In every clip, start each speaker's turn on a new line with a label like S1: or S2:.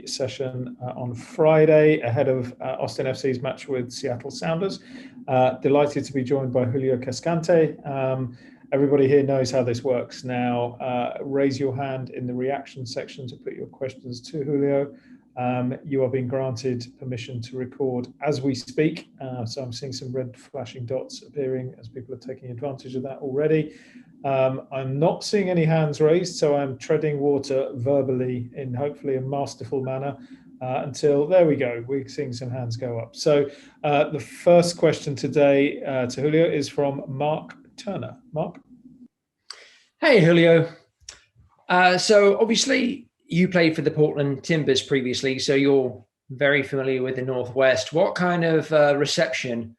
S1: session on Friday ahead of Austin FC's match with Seattle Sounders. Delighted to be joined by Julio Cascante. Everybody here knows how this works now. Raise your hand in the reaction section to put your questions to Julio. You are being granted permission to record as we speak. So I'm seeing some red flashing dots appearing as people are taking advantage of that already. I'm not seeing any hands raised, so I'm treading water verbally in hopefully a masterful manner until, there we go, we're seeing some hands go up. So the first question today to Julio is from Mark Turner. Mark?
S2: Hey, Julio. So obviously you played for the Portland Timbers previously, so you're very familiar with the Northwest. What kind of reception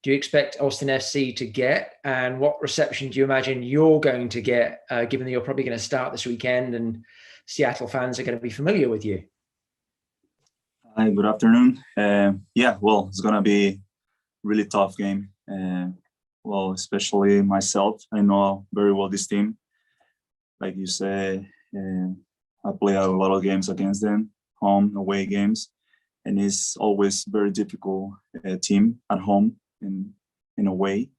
S2: do you expect Austin FC to get, and what reception do you imagine you're going to get, given that you're probably going to start this weekend and Seattle fans are going to be familiar with you?
S3: Hi, good afternoon. Well, it's going to be a really tough game. Well, especially myself, I know very well this team. Like you say, I play a lot of games against them, home, away games, and it's always very difficult team at home in a way.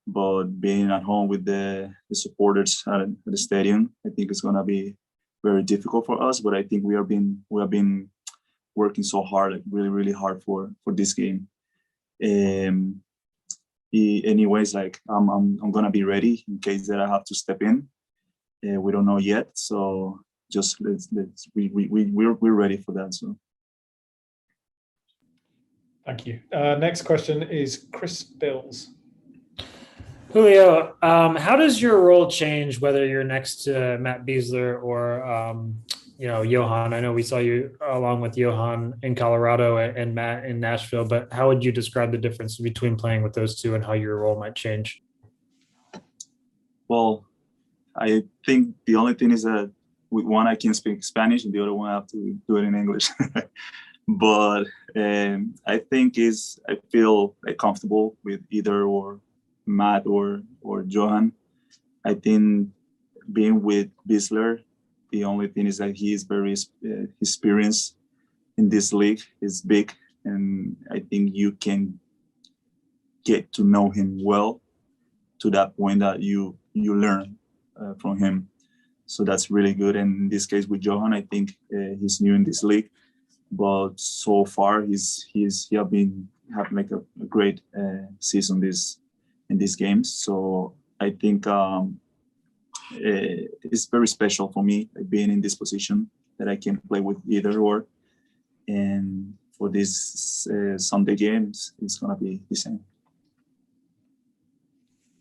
S3: But being at home with the supporters at the stadium, I think it's gonna be very difficult for us. But I think we have been working so hard, like really hard for this game. Anyways, like I'm gonna be ready in case that I have to step in. We don't know yet, so just we're ready for that. So.
S1: Thank you. Next question is Chris Bills.
S4: Julio, how does your role change whether you're next to Matt Beasler or Johan? I know we saw you along with Johan in Colorado and Matt in Nashville, but how would you describe the difference between playing with those two and how your role might change?
S3: Well, I think the only thing is that with one I can speak Spanish and the other one I have to do it in English. But I think I feel comfortable with either or Matt or Johan. I think being with Beasler, the only thing is that he is very experienced in this league. Is big, and I think you can get to know him well to that point that you learn from him. So that's really good. And in this case with Johan, I think he's new in this league, but so far he's having like a great season in these games. So I think it's very special for me being in this position that I can play with either or. And for this Sunday games, it's gonna be the same.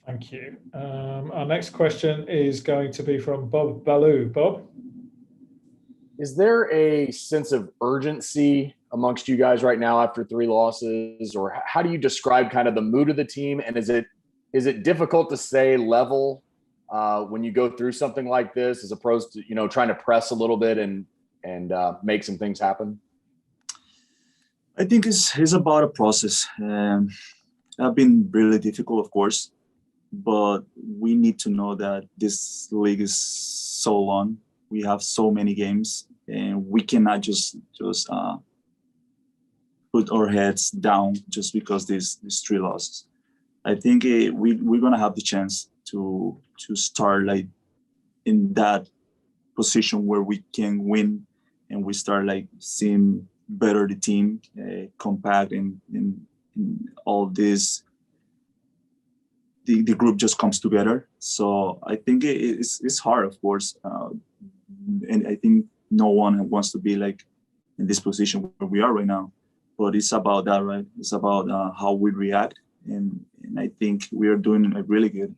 S1: Thank you. Our next question is going to be from Bob Ballou. Bob?
S5: Is there a sense of urgency amongst you guys right now after 3 losses, or how do you describe kind of the mood of the team? And is it difficult to stay level when you go through something like this, as opposed to trying to press a little bit and make some things happen?
S3: I think it's about a process. It's been really difficult, of course, but we need to know that this league is so long. We have so many games, and we cannot just put our heads down just because these 3 losses. I think we're gonna have the chance to start like in that position where we can win, and we start like seeing better the team, compact, and in all this. The group just comes together. So I think it's hard, of course, and I think no one wants to be like in this position where we are right now. But it's about that, right? It's about how we react, and I think we are doing it really good.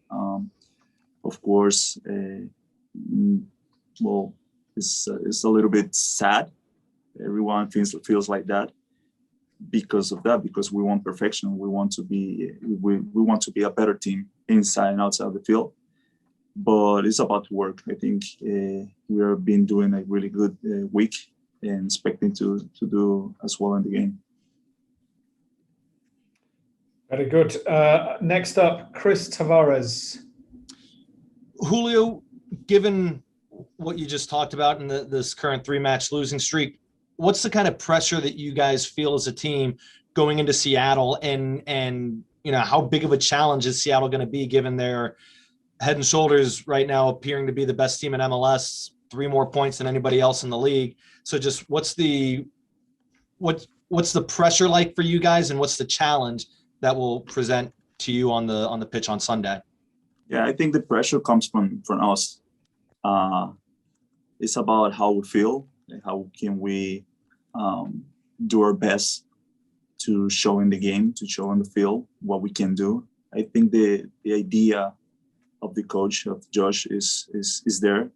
S3: Of course, well, it's a little bit sad. Everyone feels like that because of that, because we want perfection. We want to be a better team inside and outside the field. But it's about to work. I think we have been doing a really good week and expecting to do as well in the game.
S1: Very good. Next up, Chris Tavares.
S6: Julio, given what you just talked about in this current 3-match losing streak, what's the kind of pressure that you guys feel as a team going into Seattle, and how big of a challenge is Seattle going to be given their head and shoulders right now appearing to be the best team in MLS, 3 more points than anybody else in the league. So just what's the pressure like for you guys, and what's the challenge that will present to you on the pitch on Sunday?
S3: Yeah, I think the pressure comes from us. It's about how we feel, and how can we do our best to show in the game, to show in the field what we can do. I think the idea of the coach, of Josh, is there.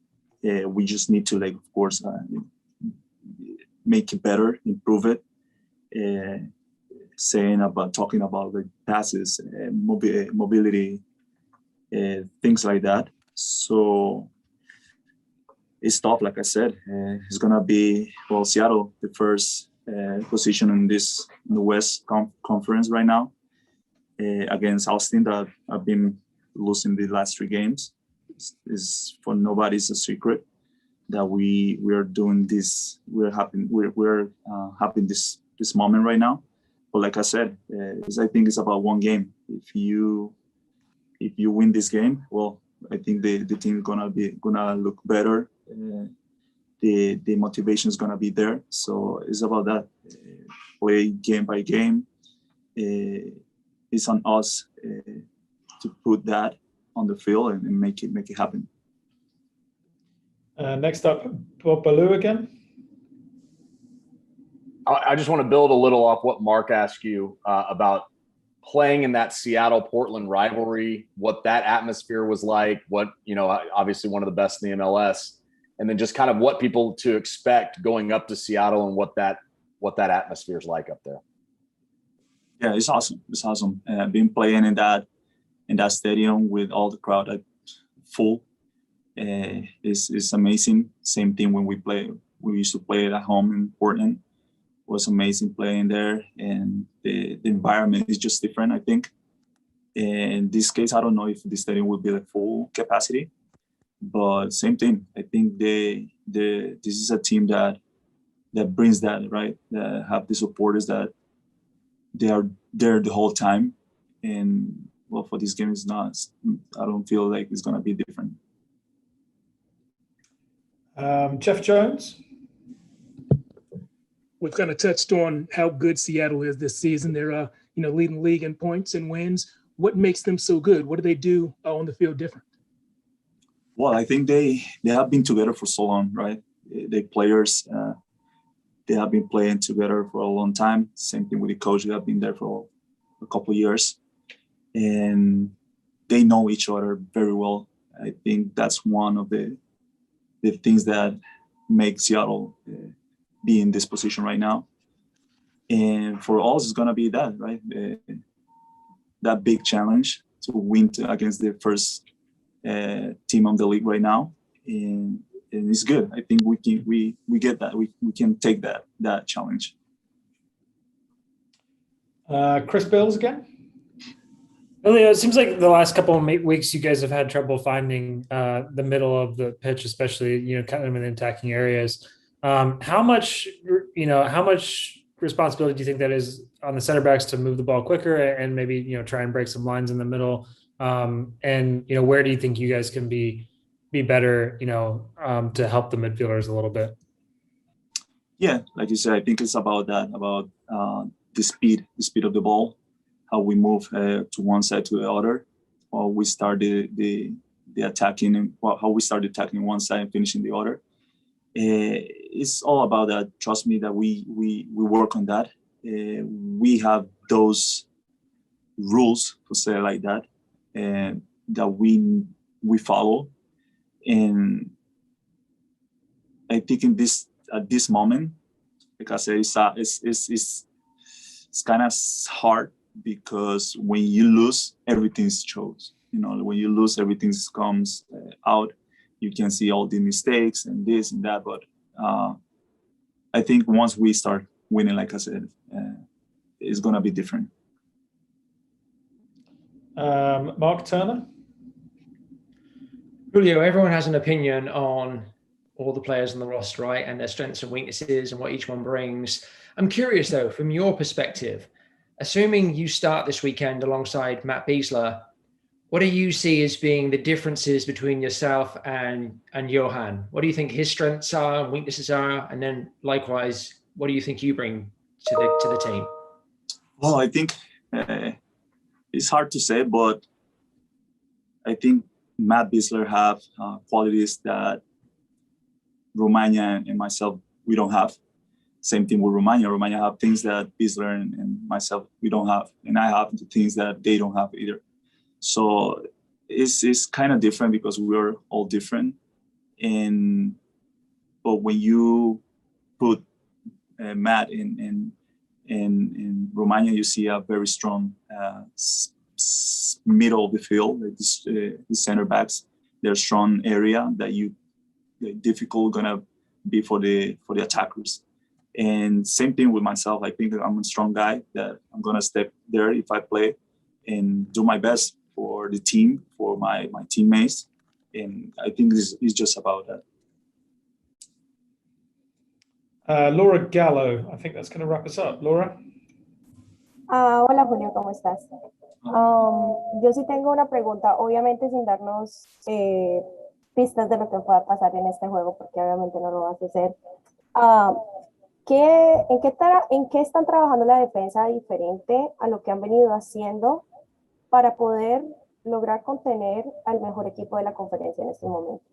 S3: We just need to, like, of course, make it better, improve it. Talking about the passes, mobility, things like that. So it's tough, like I said. It's gonna be, Seattle, the first position in the West Conference right now, against Austin, that have been losing the last 3 games. Is for nobody's a secret that we are doing this. We're happy this moment right now. But like I said, I think it's about one game. If you win this game, well, I think the team is gonna look better. The motivation is gonna be there. So it's about that. Play game by game. It's on us to put that on the field and make it happen.
S1: Next up, Bob Ballou again.
S5: I just want to build a little off what Mark asked you about playing in that Seattle-Portland rivalry, what that atmosphere was like, obviously one of the best in the MLS, and then just kind of what people to expect going up to Seattle and what that atmosphere is like up there.
S3: Yeah, it's awesome. It's awesome. Being playing in that stadium with all the crowd full is amazing. Same thing when we used to play it at home in Portland. It was amazing playing there, and the environment is just different, I think. In this case, I don't know if the stadium will be like full capacity, but same thing. I think this is a team that brings that, right? That have the supporters that they are there the whole time. And well, for this game, I don't feel like it's going to be different.
S1: Jeff Jones.
S7: We've kind of touched on how good Seattle is this season. They're, leading the league in points and wins. What makes them so good? What do they do on the field different?
S3: Well, I think they have been together for so long, right? The players, they have been playing together for a long time. Same thing with the coach. They have been there for a couple of years, and they know each other very well. I think that's one of the things that make Seattle be in this position right now. And for us, it's gonna be that, right? That big challenge to win against the first team of the league right now, and it's good. I think we get that. We can take that challenge.
S1: Chris Bills again.
S4: Julio, it seems like the last couple of weeks you guys have had trouble finding the middle of the pitch, especially kind of in attacking areas. How much responsibility do you think that is on the center backs to move the ball quicker and maybe try and break some lines in the middle? And where do you think you guys can be better to help the midfielders a little bit?
S3: Yeah, like you said, I think it's about that, about the speed of the ball, how we move to one side to the other, or we start the attacking, and how we start attacking one side and finishing the other. It's all about that. Trust me that we work on that. We have those rules, to say it like that, and that we follow. And I think at this moment, like I say, it's kind of hard, because when you lose, everything shows. When you lose, everything comes out. You can see all the mistakes and this and that. But I think once we start winning, like I said, it's gonna be different.
S1: Mark Turner.
S2: Julio, everyone has an opinion on all the players on the roster, right, and their strengths and weaknesses and what each one brings. I'm curious though, from your perspective, assuming you start this weekend alongside Matt Besler, what do you see as being the differences between yourself and Johan? What do you think his strengths are and weaknesses are? And then likewise, what do you think you bring to the team?
S3: Well, I think it's hard to say, but I think Matt Bisler have qualities that Romagna and myself, we don't have. Same thing with Romagna. Romagna have things that Bisler and myself, we don't have. And I have the things that they don't have either. So it's kind of different because we're all different. But when you put Matt in Romagna, you see a very strong middle of the field. Like the center backs, they're strong area that difficult gonna be for the attackers. And same thing with myself. I think that I'm a strong guy that I'm gonna step there if I play and do my best for the team, for my teammates. And I think this is just about that.
S1: Laura Gallo, I think that's going to wrap us up. Laura?
S8: Hola Julio, ¿cómo estás? Yo sí tengo una pregunta, obviamente sin darnos pistas de lo que pueda pasar en este juego, porque obviamente no lo vas a hacer. ¿En qué están trabajando la defensa diferente a lo que han venido haciendo para poder lograr contener al mejor equipo de la conferencia en estos momentos?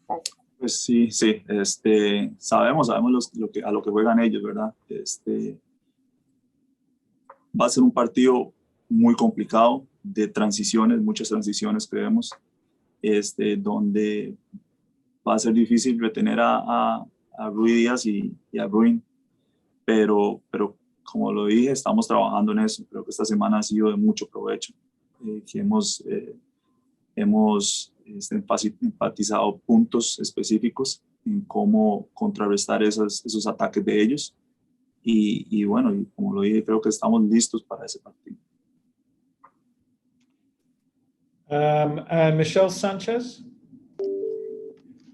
S8: Gracias.
S3: Pues sí, sabemos a lo que juegan ellos, ¿verdad? Va a ser un partido muy complicado de transiciones, muchas transiciones creemos, donde va a ser difícil retener a Rui Díaz y a Bruin, pero como lo dije, estamos trabajando en eso. Creo que esta semana ha sido de mucho provecho, que hemos enfatizado puntos específicos en cómo contrarrestar esos ataques de ellos. Y bueno, y como lo dije, creo que estamos listos para ese partido.
S1: And Michelle Sanchez.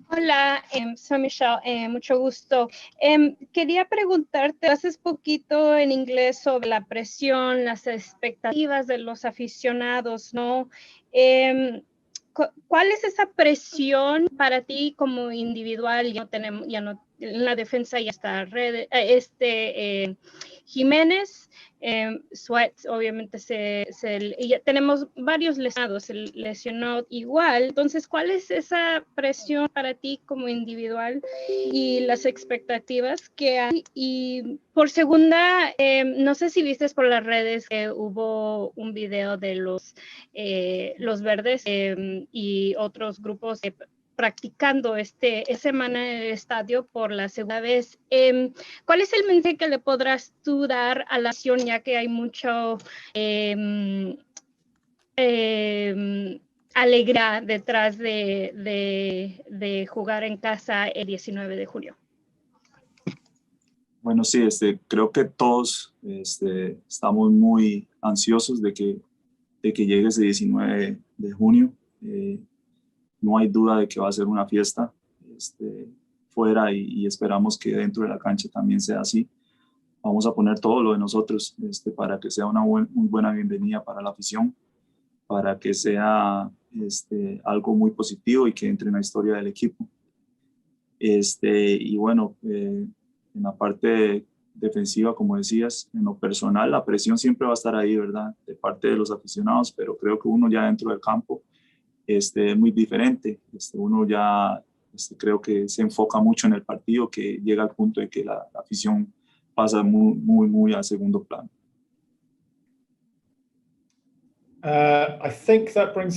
S9: Hola, soy Michelle, mucho gusto. Quería preguntarte, haces poquito en inglés sobre la presión, las expectativas de los aficionados, ¿no? ¿Cuál es esa presión para ti como individual? En la defensa ya está Jiménez, Sweat, obviamente ya tenemos varios lesionados, se lesionó igual. Entonces, ¿cuál es esa presión para ti como individual y las expectativas que hay? Y por segunda, no sé si viste por las redes que hubo un video de los verdes y otros grupos practicando esta semana en el estadio por la segunda vez. ¿Cuál es el mensaje que le podrás tú dar a la nación, ya que hay mucho alegría detrás de jugar en casa el 19 de junio?
S3: Bueno, sí, creo que todos estamos muy ansiosos de que llegue ese 19 de junio. No hay duda de que va a ser una fiesta fuera y esperamos que dentro de la cancha también sea así. Vamos a poner todo lo de nosotros para que sea una muy buena bienvenida para la afición, para que sea algo muy positivo y que entre en la historia del equipo. Y bueno, en la parte defensiva, como decías, en lo personal, la presión siempre va a estar ahí, ¿verdad? De parte de los aficionados, pero creo que uno ya dentro del campo es muy diferente. Uno ya creo que se enfoca mucho en el partido, que llega al punto de que la afición pasa muy a segundo plano.
S1: I think that brings